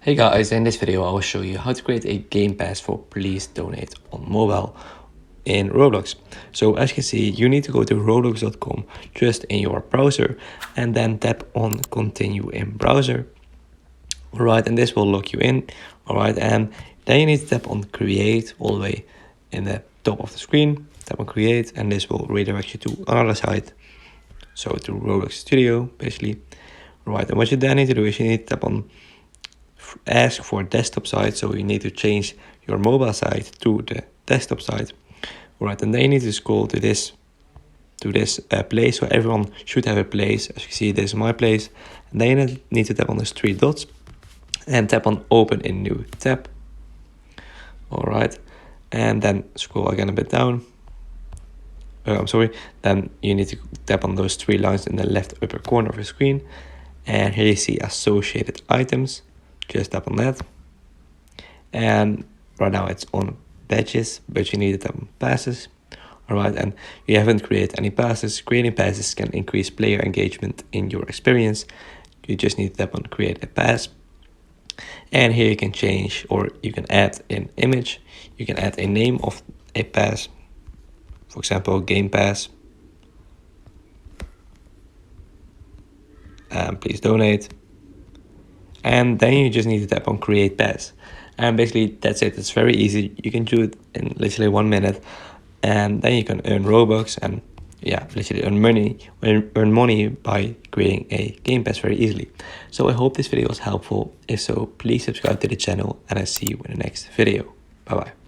Hey guys, in this video I will show you how to create a game pass for Please Donate on mobile in Roblox. So as you can see, you need to go to roblox.com just in your browser and then tap on continue in browser. Alright, and this will log you in. Alright, and then you need to tap on create all the way in the top of the screen. Tap on create and this will redirect you to another site. So to Roblox Studio basically. Right, and what you then need to do is you need to tap on ask for desktop side, so you need to change your mobile site to the desktop side. Alright, and then you need to scroll to this place, so everyone should have a place. As you can see, this is my place. And then you need to tap on those three dots and tap on open in new tab. Alright, and then scroll again a bit down. Then you need to tap on those three lines in the left upper corner of the screen, and here you see associated items. Just tap on that, and right now it's on badges, but you need to tap on passes. Alright, and you haven't created any passes. Creating passes can increase player engagement in your experience. You just need to tap on create a pass, and here you can change, or you can add an image. You can add a name of a pass, for example Gamepass, and please donate. And then you just need to tap on create pass, and basically that's it. It's very easy. You can do it in literally 1 minute, and then you can earn Robux and literally earn money by creating a game pass very easily. So I hope this video was helpful. If so, please subscribe to the channel, and I see you in the next video. Bye bye.